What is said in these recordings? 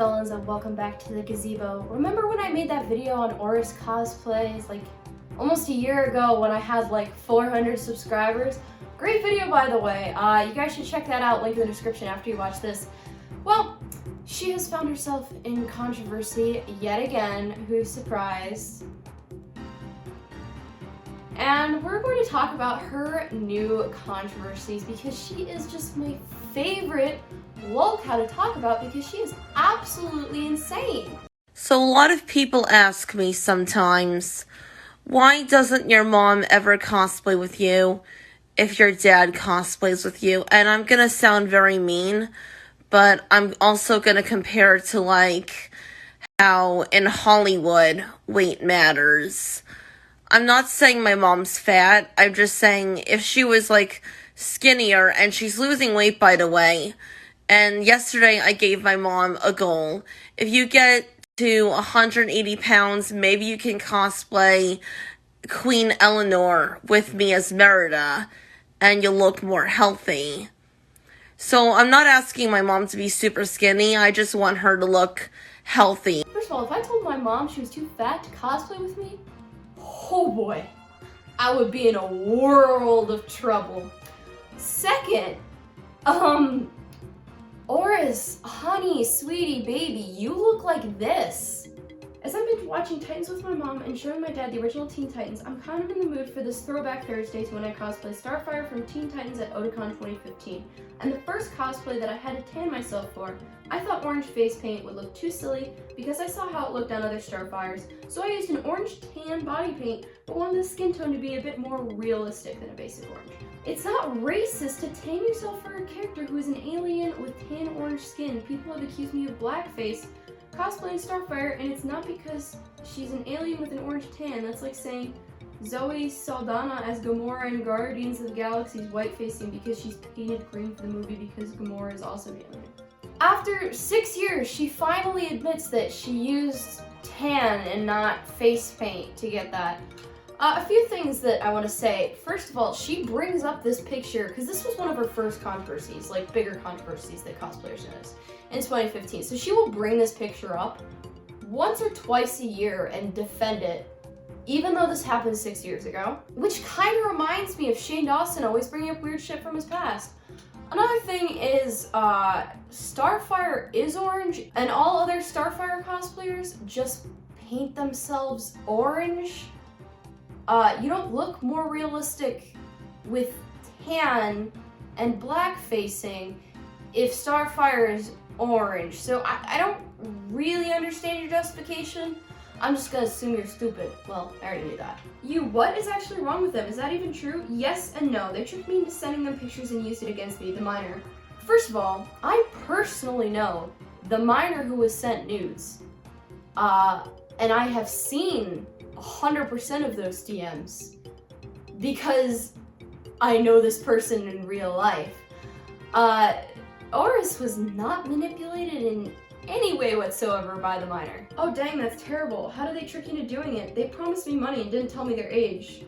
fellas, and welcome back to the gazebo. Remember when I made that video on Auresscosplay like almost a year ago when I had like 400 subscribers? Great video, by the way. You guys should check that out, link in the description after you watch this. Well, she has found herself in controversy yet again. Who's surprised? And we're going to talk about her new controversies because she is just my favorite lolcow to talk about because she is absolutely insane. So a lot of people ask me sometimes, why doesn't your mom ever cosplay with you if your dad cosplays with you? And I'm gonna sound very mean, but I'm also gonna compare it to like how in Hollywood weight matters. I'm not saying my mom's fat. I'm just saying if she was like skinnier, and she's losing weight, by the way. And yesterday I gave my mom a goal. If you get to 180 pounds, maybe you can cosplay Queen Eleanor with me as Merida, and you'll look more healthy. So I'm not asking my mom to be super skinny. I just want her to look healthy. First of all, if I told my mom she was too fat to cosplay with me, oh boy, I would be in a world of trouble. Second, Auris, honey, sweetie, baby, you look like this. As I've been watching Titans with my mom and showing my dad the original Teen Titans, I'm kind of in the mood for this throwback Thursday to when I cosplayed Starfire from Teen Titans at Otakon 2015. And the first cosplay that I had to tan myself for, I thought orange face paint would look too silly because I saw how it looked on other Starfires, so I used an orange tan body paint, but wanted the skin tone to be a bit more realistic than a basic orange. It's not racist to tan yourself for a character who is an alien with tan orange skin. People have accused me of blackface cosplaying Starfire, and it's not because she's an alien with an orange tan. That's like saying Zoe Saldana as Gamora in Guardians of the Galaxy's white-facing because she's painted green for the movie because Gamora is also an alien. After 6 years, she finally admits that she used tan and not face paint to get that. A few things that I want to say. First of all, she brings up this picture because this was one of her first controversies, like bigger controversies that cosplayers noticed in 2015. So she will bring this picture up once or twice a year and defend it, even though this happened 6 years ago, which kind of reminds me of Shane Dawson always bringing up weird shit from his past. Another thing is, Starfire is orange, and all other Starfire cosplayers just paint themselves orange. You don't look more realistic with tan and black facing if Starfire is orange. So I don't really understand your justification. I'm just gonna assume you're stupid. Well, I already knew that. What is actually wrong with them? Is that even true? Yes and no. They tricked me into sending them pictures and used it against me, the minor. First of all, I personally know the minor who was sent nudes. And I have seen 100% of those DMs because I know this person in real life. Auris was not manipulated in any way whatsoever by the minor. Oh dang, that's terrible. How did they trick you into doing it? They promised me money and didn't tell me their age.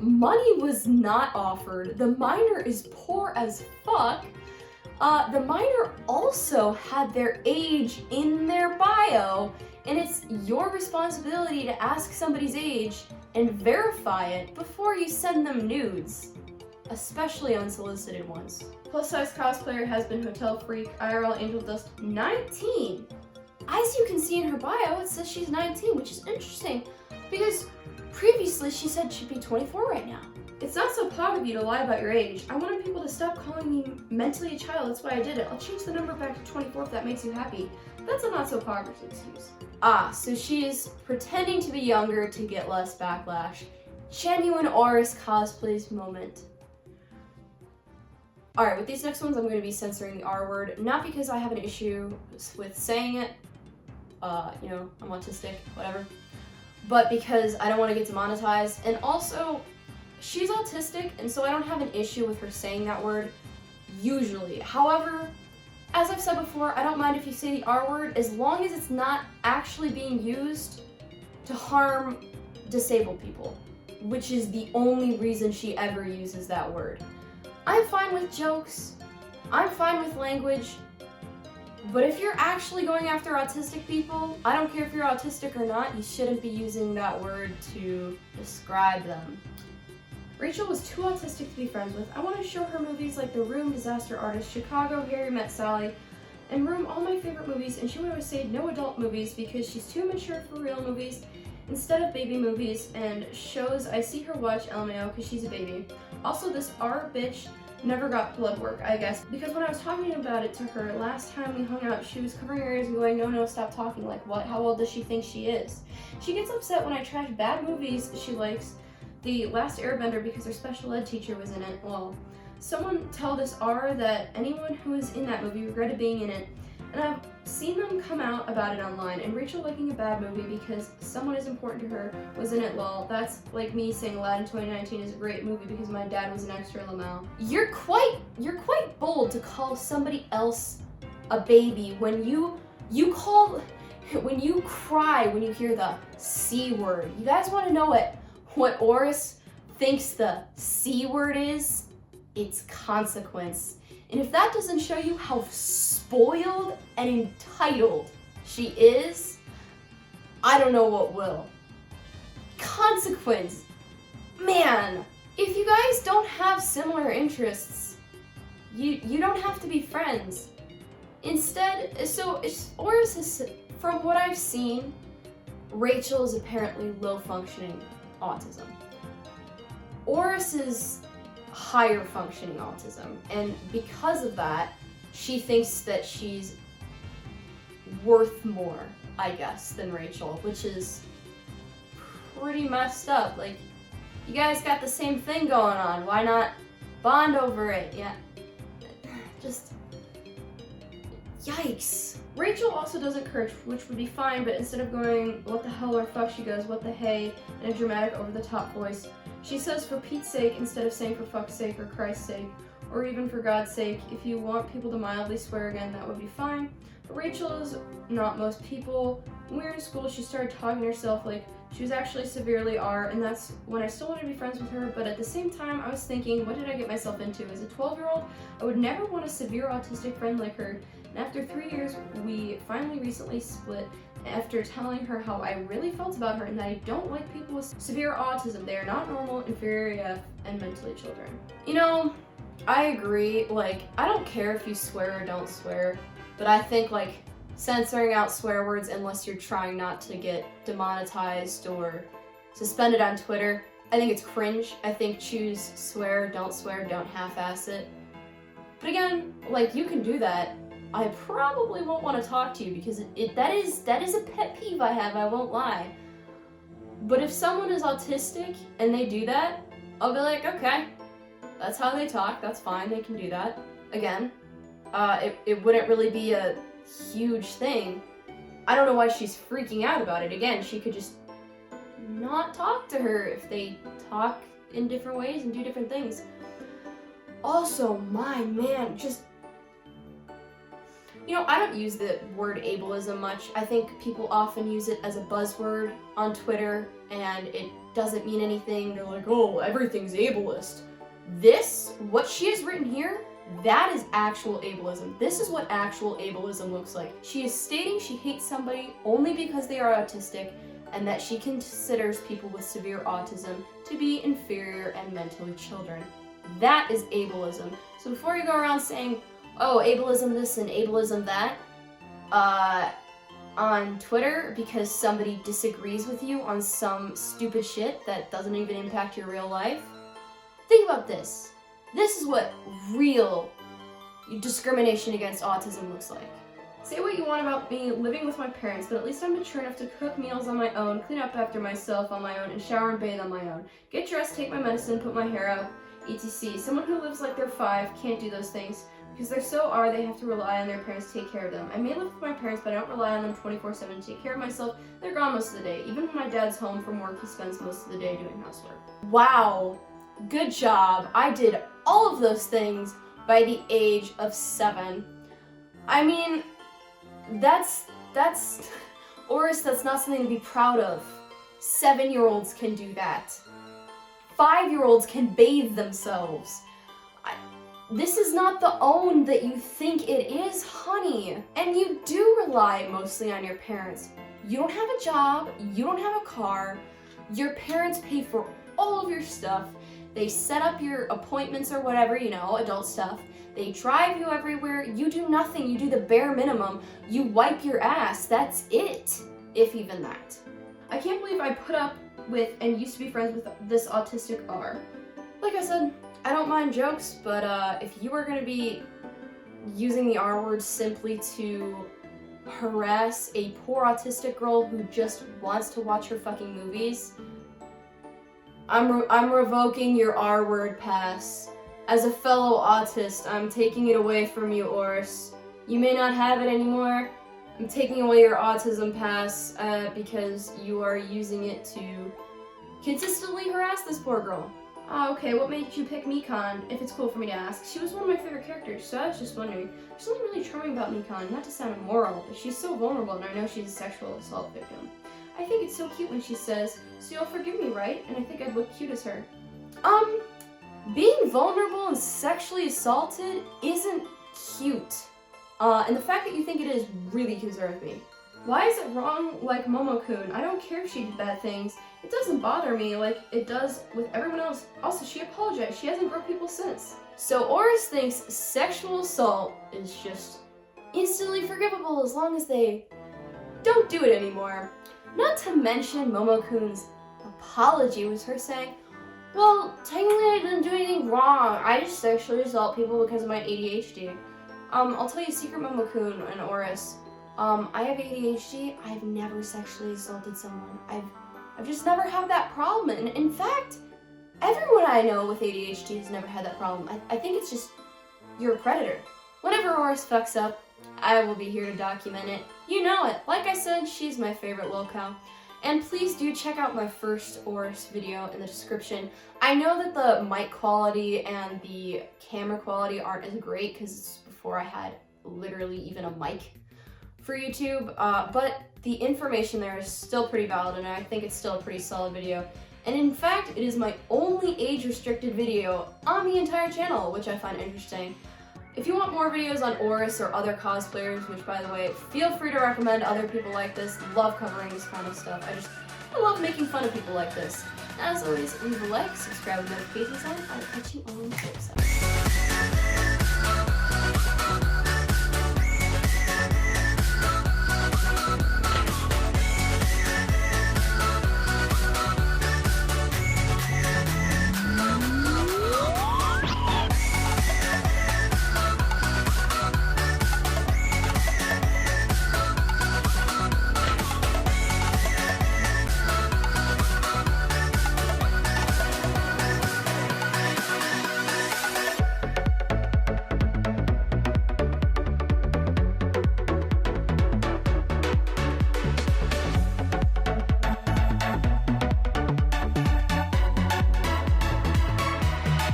Money was not offered. The minor is poor as fuck. The minor also had their age in their bio, and it's your responsibility to ask somebody's age and verify it before you send them nudes, especially unsolicited ones. Plus size cosplayer has been Hotel Freak, IRL Angel Dust 19. As you can see in her bio, it says she's 19, which is interesting because previously she said she'd be 24 right now. It's not so proud of you to lie about your age. I wanted people to stop calling me mentally a child, that's why I did it. I'll change the number back to 24 if that makes you happy. That's a not so progress excuse. So she's pretending to be younger to get less backlash. Genuine Auris cosplays moment. Alright, with these next ones I'm going to be censoring the R word, not because I have an issue with saying it, you know, I'm autistic, whatever, but because I don't want to get demonetized, and also, she's autistic, and so I don't have an issue with her saying that word, usually. However, as I've said before, I don't mind if you say the R word as long as it's not actually being used to harm disabled people, which is the only reason she ever uses that word. I'm fine with jokes, I'm fine with language, But if you're actually going after autistic people, I don't care if you're autistic or not, you shouldn't be using that word to describe them. Rachel was too autistic to be friends with. I want to show her movies like The Room, Disaster Artist, Chicago, Harry Met Sally, and Room, all my favorite movies, and she would always say no adult movies because she's too mature for real movies instead of baby movies, and shows I see her watch LMAO because she's a baby. Also, this R bitch never got blood work, I guess, because when I was talking about it to her last time we hung out, she was covering her ears and going, no, stop talking, like what? How old does she think she is? She gets upset when I trash bad movies she likes, The Last Airbender because her special ed teacher was in it. Well, someone tell this R that anyone who was in that movie regretted being in it, and I've seen them come out about it online, and Rachel liking a bad movie because someone as important to her was in it, lol. That's like me saying Aladdin 2019 is a great movie because my dad was an extra Lamau. You're quite bold to call somebody else a baby when you cry when you hear the C word. You guys want to know what Oris thinks the C word is? It's consequence. And if that doesn't show you how spoiled and entitled she is, I don't know what will. Consequence. Man, if you guys don't have similar interests, you don't have to be friends. Instead, Oris is, from what I've seen, Rachel is apparently low-functioning autism. Oris is higher functioning autism, and because of that, she thinks that she's worth more, I guess, than Rachel, which is pretty messed up. Like, you guys got the same thing going on, why not bond over it? Yeah, just yikes. Rachel also doesn't curse, which would be fine, but instead of going what the hell or fuck, she goes what the hey in a dramatic over-the-top voice. She says for Pete's sake instead of saying for fuck's sake or Christ's sake, or even for God's sake. If you want people to mildly swear again, that would be fine. But Rachel is not most people. When we were in school, she started talking to herself like she was actually severely R, and that's when I still wanted to be friends with her, but at the same time, I was thinking, what did I get myself into? As a 12-year-old, I would never want a severe autistic friend like her, and after 3 years, we finally recently split after telling her how I really felt about her and that I don't like people with severe autism. They are not normal, inferior AF, and mentally children. You know, I agree. Like, I don't care if you swear or don't swear, but I think, like, censoring out swear words unless you're trying not to get demonetized or suspended on Twitter, I think it's cringe. I think choose swear, don't half-ass it. But again, like, you can do that. I probably won't want to talk to you because that is a pet peeve I have, I won't lie. But if someone is autistic and they do that, I'll be like, okay, that's how they talk, that's fine, they can do that. Again, it wouldn't really be a huge thing. I don't know why she's freaking out about it. Again, she could just not talk to her if they talk in different ways and do different things. Also, my man, just, you know, I don't use the word ableism much. I think people often use it as a buzzword on Twitter, and it doesn't mean anything. They're like, oh, everything's ableist. What she has written here, that is actual ableism. This is what actual ableism looks like. She is stating she hates somebody only because they are autistic, and that she considers people with severe autism to be inferior and mentally children. That is ableism. So before you go around saying, oh, ableism this and ableism that, on Twitter because somebody disagrees with you on some stupid shit that doesn't even impact your real life, think about this. This is what real discrimination against autism looks like. Say what you want about me living with my parents, but at least I'm mature enough to cook meals on my own, clean up after myself on my own, and shower and bathe on my own. Get dressed, take my medicine, put my hair up, etc. Someone who lives like they're 5 can't do those things. Because they're so R, they have to rely on their parents to take care of them. I may live with my parents, but I don't rely on them 24/7 to take care of myself. They're gone most of the day. Even when my dad's home from work, he spends most of the day doing housework. Wow, good job. I did all of those things by the age of 7. I mean, that's Oris, that's not something to be proud of. 7-year-olds can do that. 5-year-olds can bathe themselves. This is not the own that you think it is, honey. And you do rely mostly on your parents. You don't have a job, you don't have a car, your parents pay for all of your stuff, they set up your appointments or whatever, you know, adult stuff, they drive you everywhere, you do nothing, you do the bare minimum, you wipe your ass, that's it, if even that. I can't believe I put up with and used to be friends with this autistic R. Like I said, I don't mind jokes, but if you are going to be using the R word simply to harass a poor autistic girl who just wants to watch her fucking movies, I'm revoking your R word pass. As a fellow autist, I'm taking it away from you, Oris. You may not have it anymore. I'm taking away your autism pass because you are using it to consistently harass this poor girl. Okay, what made you pick Mikan, if it's cool for me to ask? She was one of my favorite characters, so I was just wondering. There's something really charming about Mikan, not to sound immoral, but she's so vulnerable and I know she's a sexual assault victim. I think it's so cute when she says, "So you'll forgive me, right?" And I think I'd look cute as her. Being vulnerable and sexually assaulted isn't cute. And the fact that you think it is really concerns me. Why is it wrong like Momo-kun? I don't care if she did bad things. It doesn't bother me like it does with everyone else. Also, she apologized. She hasn't broke people since. So Oris thinks sexual assault is just instantly forgivable as long as they don't do it anymore. Not to mention Momo-kun's apology was her saying, "Well, technically I didn't do anything wrong. I just sexually assault people because of my ADHD. I'll tell you a secret, Momo-kun and Oris. I have ADHD. I've never sexually assaulted someone. I've just never had that problem. And in fact, everyone I know with ADHD has never had that problem. I think it's just you're a predator. Whenever Oris fucks up, I will be here to document it. You know it. Like I said, she's my favorite lolcow. And please do check out my first Oris video in the description. I know that the mic quality and the camera quality aren't as great because it's before I had literally even a mic for YouTube, but the information there is still pretty valid and I think it's still a pretty solid video. And in fact, it is my only age-restricted video on the entire channel, which I find interesting. If you want more videos on Oris or other cosplayers, which by the way, feel free to recommend other people like this. Love covering this kind of stuff. I love making fun of people like this. As always, leave a like, subscribe with notifications on. I'll catch you on the next episode.